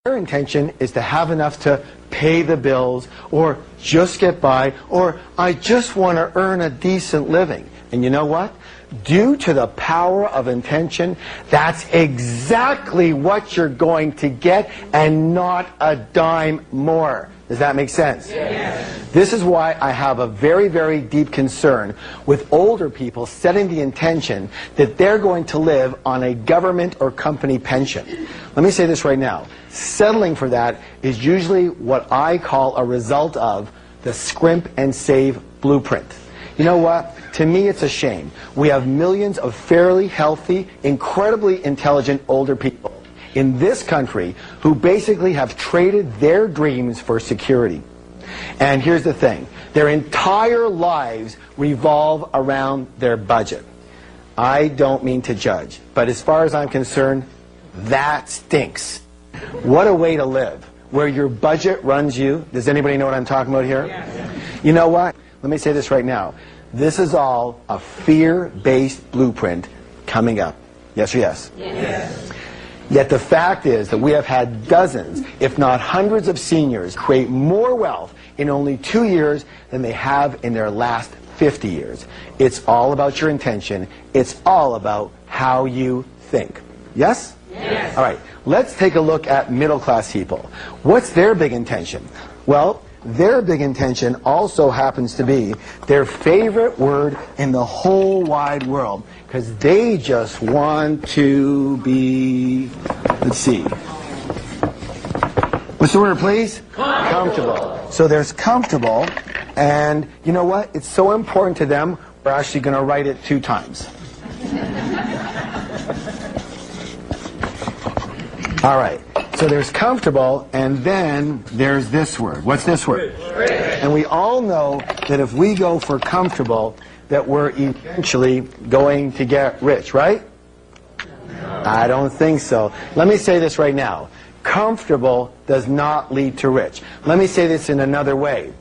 Their intention is to have enough to pay the bills, or just get by, or I just want to earn a decent living. And you know what? Due to the power of intention, that's exactly what you're going to get, and not a dime more. Does that make sense? Yes. This is why I have a very, very deep concern with older people setting the intention that they're going to live on a government or company pension. Let me say this right now. Settling for that is usually what I call a result of the scrimp and save blueprint. You know what? To me, it's a shame. We have millions of fairly healthy, incredibly intelligent older people in this country who basically have traded their dreams for security. And here's the thing. Their entire lives revolve around their budget. I don't mean to judge, but as far as I'm concerned, that stinks. What a way to live, where your budget runs you. Does anybody know what I'm talking about here? Yes. You know what? Let me say this right now. This is all a fear-based blueprint coming up. Yes or yes? Yes. Yet the fact is that we have had dozens, if not hundreds of seniors create more wealth in only 2 years than they have in their last 50 years. It's all about your intention. It's all about how you think. Yes? Yes. All right. Let's take a look at middle-class people. What's their big intention? Well, their big intention also happens to be their favorite word in the whole wide world, because they just want to be, let's see, what's the word, please? Comfortable. So there's comfortable, and you know what? It's so important to them, we're actually going to write it 2 times. All right. So there's comfortable, and then there's this word. What's this word? Rich. And we all know that if we go for comfortable, that we're eventually going to get rich, right? No. I don't think so. Let me say this right now. Comfortable does not lead to rich. Let me say this in another way.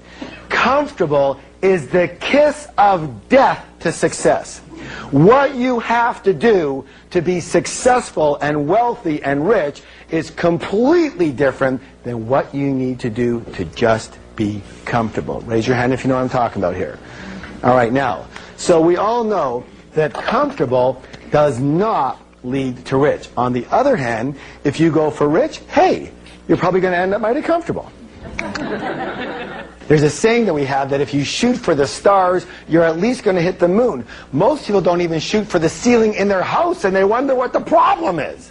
Comfortable is the kiss of death to success. What you have to do to be successful and wealthy and rich is completely different than what you need to do to just be comfortable. Raise your hand if you know what I'm talking about here. All right, now, so we all know that comfortable does not lead to rich. On the other hand, if you go for rich, hey, you're probably going to end up mighty comfortable. There's a saying that we have that if you shoot for the stars, you're at least going to hit the moon. Most people don't even shoot for the ceiling in their house, and they wonder what the problem is.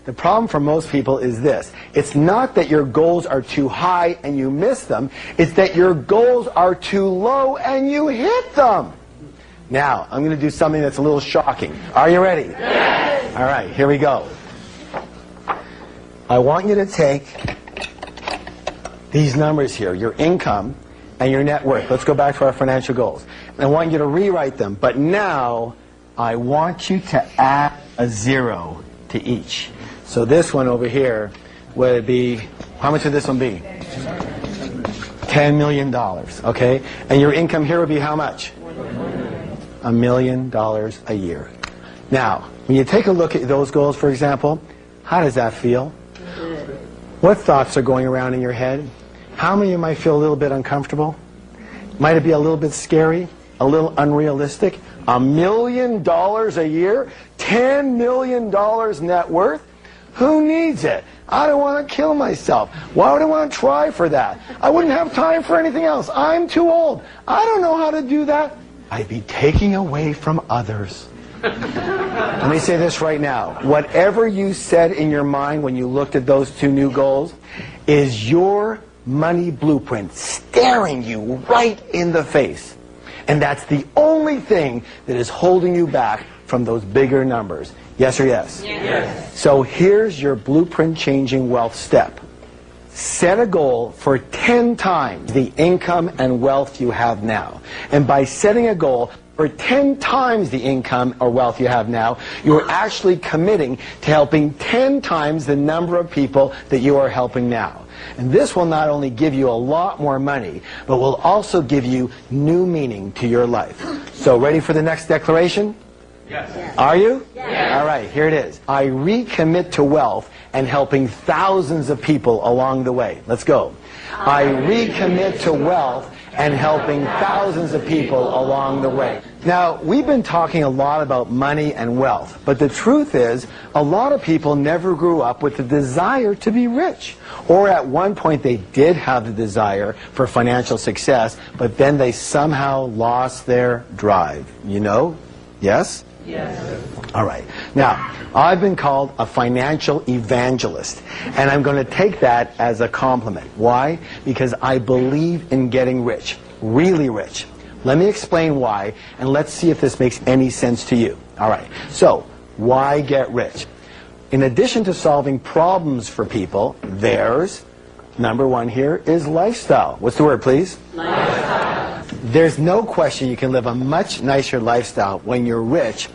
The problem for most people is this. It's not that your goals are too high and you miss them. It's that your goals are too low and you hit them. Now, I'm going to do something that's a little shocking. Are you ready? Yes. All right, here we go. I want you to take these numbers here, your income and your net worth. Let's go back to our financial goals. I want you to rewrite them, but now I want you to add a 0 to each. So this one over here would be, how much would this one be? $10 million, okay? And your income here would be how much? $1 million a year. Now, when you take a look at those goals, for example, how does that feel? What thoughts are going around in your head? How many of you might feel a little bit uncomfortable? Might it be a little bit scary? A little unrealistic? $1 million a year? $10 million net worth? Who needs it? I don't want to kill myself. Why would I want to try for that? I wouldn't have time for anything else. I'm too old. I don't know how to do that. I'd be taking away from others. Let me say this right now. Whatever you said in your mind when you looked at those 2 new goals is your money blueprint staring you right in the face. And that's the only thing that is holding you back from those bigger numbers. Yes or yes? Yes. So here's your blueprint changing wealth step. Set a goal for 10 times the income and wealth you have now. And by setting a goal for 10 times the income or wealth you have now, you're actually committing to helping 10 times the number of people that you are helping now. And this will not only give you a lot more money, but will also give you new meaning to your life. So ready for the next declaration? Yes. Are you? Yes. All right, here it is. I recommit to wealth and helping thousands of people along the way. Let's go. I recommit to wealth and helping thousands of people along the way. Now, we've been talking a lot about money and wealth, but the truth is, a lot of people never grew up with the desire to be rich. Or at one point they did have the desire for financial success, but then they somehow lost their drive. You know? Yes? Yes. All right. Now, I've been called a financial evangelist, and I'm going to take that as a compliment. Why? Because I believe in getting rich, really rich. Let me explain why, and let's see if this makes any sense to you. All right. So, why get rich? In addition to solving problems for people, there's, number one here, is lifestyle. What's the word, please? Lifestyle. There's no question you can live a much nicer lifestyle when you're rich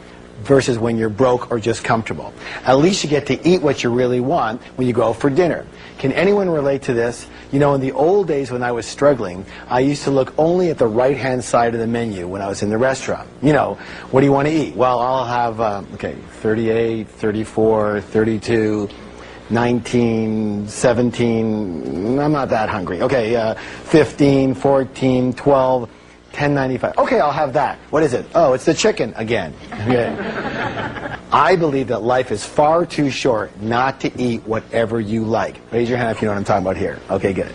versus when you're broke or just comfortable. At least you get to eat what you really want when you go out for dinner. Can anyone relate to this? You know, in the old days when I was struggling, I used to look only at the right-hand side of the menu when I was in the restaurant. You know, what do you want to eat? Well, I'll have, 38, 34, 32, 19, 17, I'm not that hungry. Okay, 15, 14, 12, 10.95. Okay, I'll have that. What is it? Oh, it's the chicken again. Okay. I believe that life is far too short not to eat whatever you like. Raise your hand if you know what I'm talking about here. Okay, good.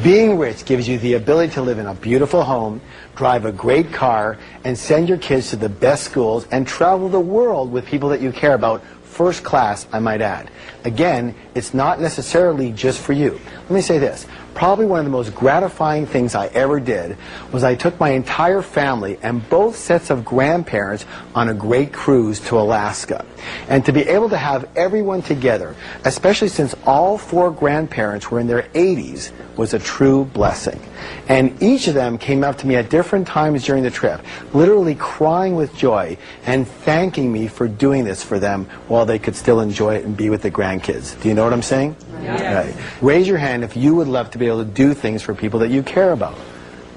Being rich gives you the ability to live in a beautiful home, drive a great car, and send your kids to the best schools and travel the world with people that you care about. First class, I might add. Again, it's not necessarily just for you. Let me say this. Probably one of the most gratifying things I ever did was I took my entire family and both sets of grandparents on a great cruise to Alaska. And to be able to have everyone together, especially since all four grandparents were in their 80s, was a true blessing. And each of them came up to me at different times during the trip, literally crying with joy and thanking me for doing this for them while they could still enjoy it and be with the grandkids. Do you know what I'm saying? Yes. Right. Raise your hand if you would love to be able to do things for people that you care about.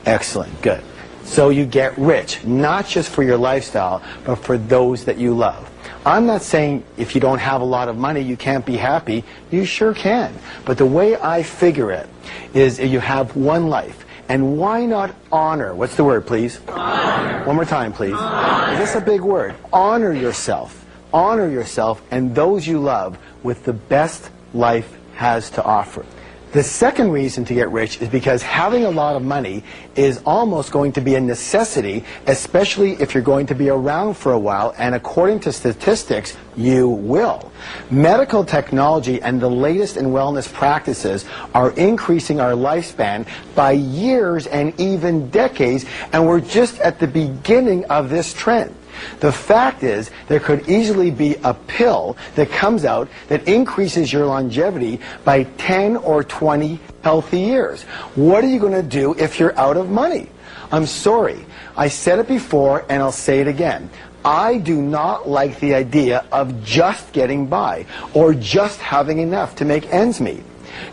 Excellent. Good. So you get rich, not just for your lifestyle, but for those that you love. I'm not saying if you don't have a lot of money you can't be happy. You sure can. But the way I figure it is you have one life. And why not honor? What's the word, please? Honor. One more time, please. Honor. Is this a big word? Honor yourself. Honor yourself and those you love with the best life has to offer. The second reason to get rich is because having a lot of money is almost going to be a necessity, especially if you're going to be around for a while, and according to statistics, you will. Medical technology and the latest in wellness practices are increasing our lifespan by years and even decades, and we're just at the beginning of this trend. The fact is, there could easily be a pill that comes out that increases your longevity by 10 or 20 healthy years. What are you going to do if you're out of money? I'm sorry. I said it before and I'll say it again. I do not like the idea of just getting by or just having enough to make ends meet.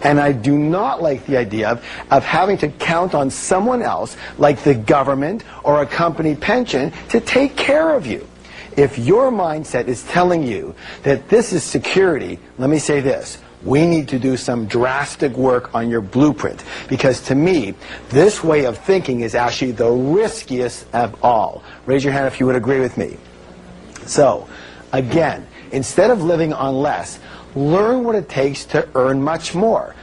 And I do not like the idea of having to count on someone else, like the government or a company pension, to take care of you. If your mindset is telling you that this is security, let me say this. We need to do some drastic work on your blueprint, because to me, this way of thinking is actually the riskiest of all. Raise your hand if you would agree with me. So, again, instead of living on less, learn what it takes to earn much more,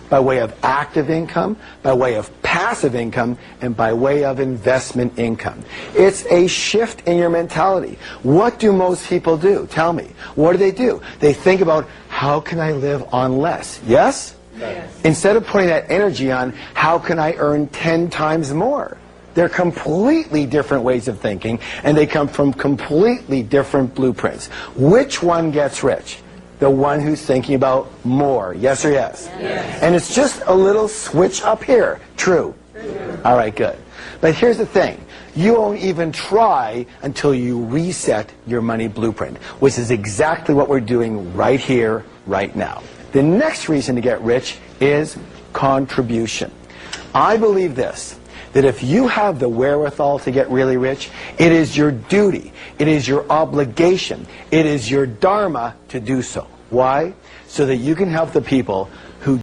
by way of active income, by way of passive income, and by way of investment income. It's a shift in your mentality. What do most people do? Tell me. What do? They think about, how can I live on less? Yes? Yes. Instead of putting that energy on, how can I earn 10 times more? They're completely different ways of thinking, and they come from completely different blueprints. Which one gets rich? The one who's thinking about more. Yes or yes? Yes. And it's just a little switch up here. True? True. All right, good. But here's the thing. You won't even try until you reset your money blueprint, which is exactly what we're doing right here, right now. The next reason to get rich is contribution. I believe this, that if you have the wherewithal to get really rich, it is your duty, it is your obligation, it is your dharma to do so. Why? So that you can help the people who